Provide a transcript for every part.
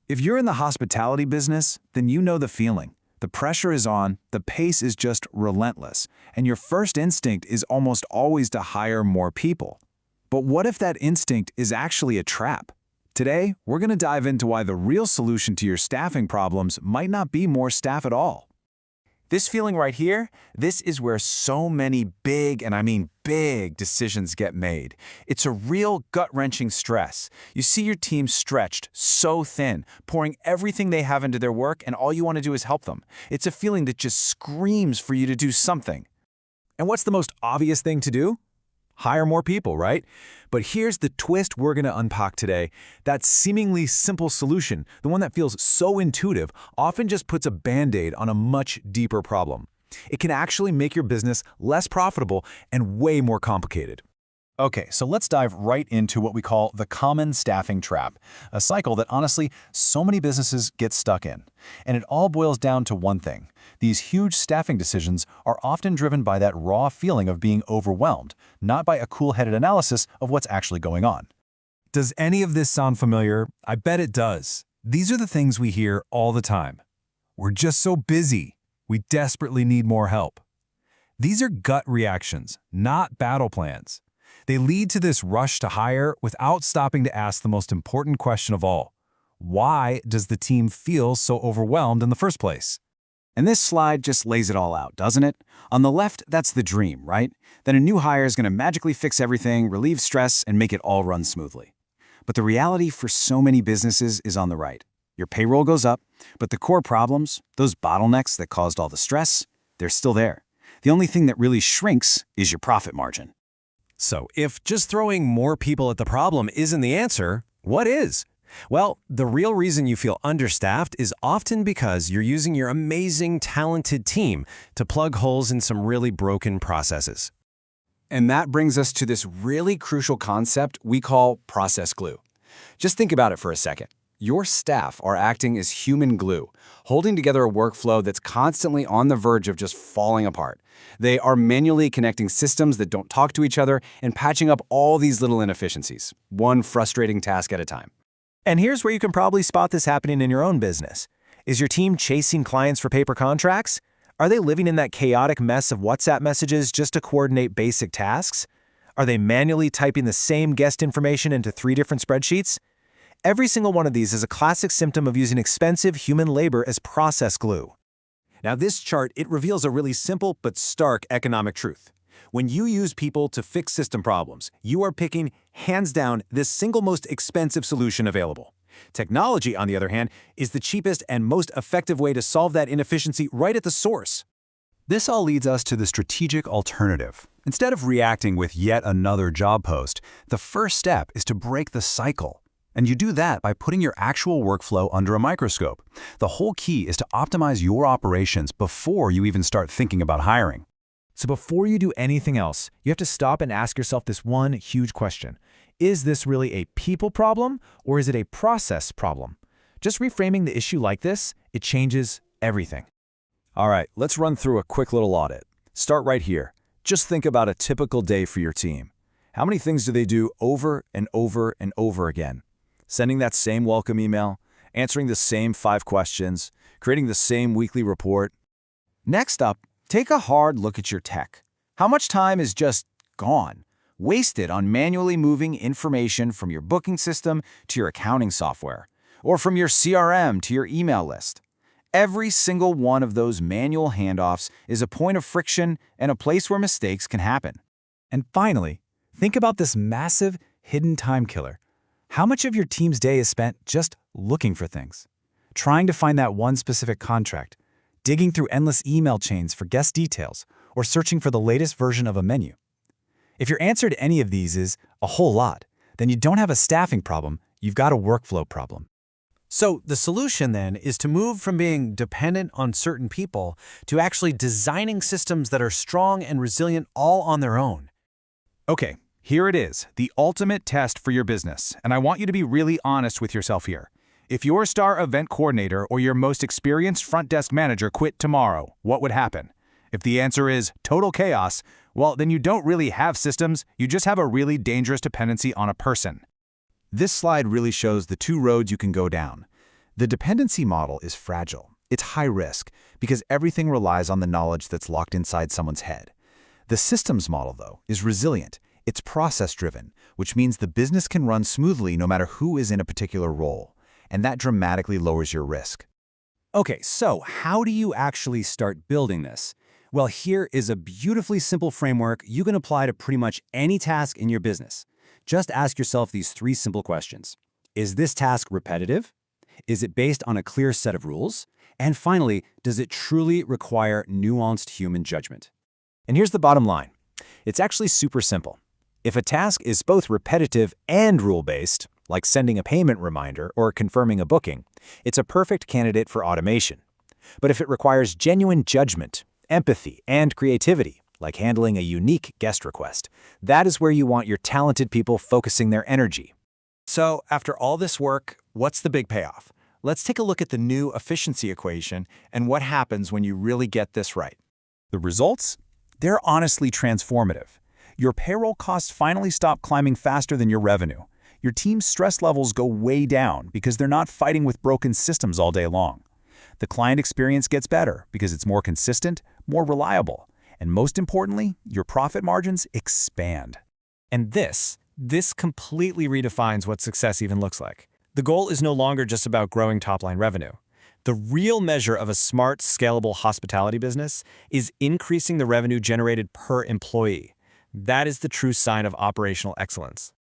If you're in the hospitality business, then you know the feeling. The pressure is on, the pace is just relentless, and your first instinct is almost always to hire more people. But what if that instinct is actually a trap? Today, we're going to dive into why the real solution to your staffing problems might not be more staff at all. This feeling right here, this is where so many big, and I mean big, decisions get made. It's a real gut-wrenching stress. You see your team stretched so thin, pouring everything they have into their work, and all you want to do is help them. It's a feeling that just screams for you to do something. And what's the most obvious thing to do? Hire more people, right? But here's the twist we're going to unpack today. That seemingly simple solution, the one that feels so intuitive, often just puts a Band-Aid on a much deeper problem. It can actually make your business less profitable and way more complicated. Okay, so let's dive right into what we call the common staffing trap, a cycle that honestly so many businesses get stuck in. And it all boils down to one thing. These huge staffing decisions are often driven by that raw feeling of being overwhelmed, not by a cool-headed analysis of what's actually going on. Does any of this sound familiar? I bet it does. These are the things we hear all the time. We're just so busy. We desperately need more help. These are gut reactions, not battle plans. They lead to this rush to hire without stopping to ask the most important question of all. Why does the team feel so overwhelmed in the first place? And this slide just lays it all out, doesn't it? On the left, that's the dream, right? That a new hire is going to magically fix everything, relieve stress, and make it all run smoothly. But the reality for so many businesses is on the right. Your payroll goes up, but the core problems, those bottlenecks that caused all the stress, they're still there. The only thing that really shrinks is your profit margin. So if just throwing more people at the problem isn't the answer, what is? Well, the real reason you feel understaffed is often because you're using your amazing, talented team to plug holes in some really broken processes. And that brings us to this really crucial concept we call process glue. Just think about it for a second. Your staff are acting as human glue, holding together a workflow that's constantly on the verge of just falling apart. They are manually connecting systems that don't talk to each other and patching up all these little inefficiencies, one frustrating task at a time. And here's where you can probably spot this happening in your own business. Is your team chasing clients for paper contracts? Are they living in that chaotic mess of WhatsApp messages just to coordinate basic tasks? Are they manually typing the same guest information into 3 different spreadsheets? Every single one of these is a classic symptom of using expensive human labor as process glue. Now this chart, it reveals a really simple but stark economic truth. When you use people to fix system problems, you are picking, hands down, the single most expensive solution available. Technology, on the other hand, is the cheapest and most effective way to solve that inefficiency right at the source. This all leads us to the strategic alternative. Instead of reacting with yet another job post, the first step is to break the cycle. And you do that by putting your actual workflow under a microscope. The whole key is to optimize your operations before you even start thinking about hiring. So before you do anything else, you have to stop and ask yourself this one huge question. Is this really a people problem or is it a process problem? Just reframing the issue like this, it changes everything. All right, let's run through a quick little audit. Start right here. Just think about a typical day for your team. How many things do they do over and over and over again? Sending that same welcome email, answering the same 5 questions, creating the same weekly report. Next up, take a hard look at your tech. How much time is just gone, wasted on manually moving information from your booking system to your accounting software, or from your CRM to your email list? Every single one of those manual handoffs is a point of friction and a place where mistakes can happen. And finally, think about this massive hidden time killer. How much of your team's day is spent just looking for things? Trying to find that one specific contract, digging through endless email chains for guest details, or searching for the latest version of a menu? If your answer to any of these is a whole lot, then you don't have a staffing problem, you've got a workflow problem. So the solution then is to move from being dependent on certain people to actually designing systems that are strong and resilient all on their own. Okay, here it is, the ultimate test for your business, and I want you to be really honest with yourself here. If your star event coordinator or your most experienced front desk manager quit tomorrow, what would happen? If the answer is total chaos, well, then you don't really have systems, you just have a really dangerous dependency on a person. This slide really shows the 2 roads you can go down. The dependency model is fragile. It's high risk because everything relies on the knowledge that's locked inside someone's head. The systems model, though, is resilient. It's process-driven, which means the business can run smoothly no matter who is in a particular role, and that dramatically lowers your risk. Okay, so how do you actually start building this? Well, here is a beautifully simple framework you can apply to pretty much any task in your business. Just ask yourself these 3 simple questions. Is this task repetitive? Is it based on a clear set of rules? And finally, does it truly require nuanced human judgment? And here's the bottom line. It's actually super simple. If a task is both repetitive and rule-based, like sending a payment reminder or confirming a booking, it's a perfect candidate for automation. But if it requires genuine judgment, empathy, and creativity, like handling a unique guest request, that is where you want your talented people focusing their energy. So, after all this work, what's the big payoff? Let's take a look at the new efficiency equation and what happens when you really get this right. The results? They're honestly transformative. Your payroll costs finally stop climbing faster than your revenue. Your team's stress levels go way down because they're not fighting with broken systems all day long. The client experience gets better because it's more consistent, more reliable, and most importantly, your profit margins expand. And this completely redefines what success even looks like. The goal is no longer just about growing top-line revenue. The real measure of a smart, scalable hospitality business is increasing the revenue generated per employee. That is the true sign of operational excellence.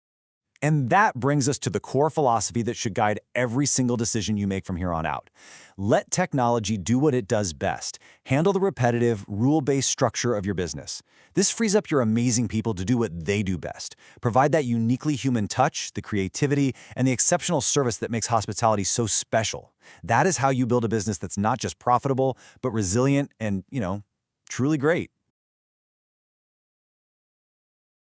And that brings us to the core philosophy that should guide every single decision you make from here on out. Let technology do what it does best. Handle the repetitive, rule-based structure of your business. This frees up your amazing people to do what they do best. Provide that uniquely human touch, the creativity, and the exceptional service that makes hospitality so special. That is how you build a business that's not just profitable, but resilient and, truly great.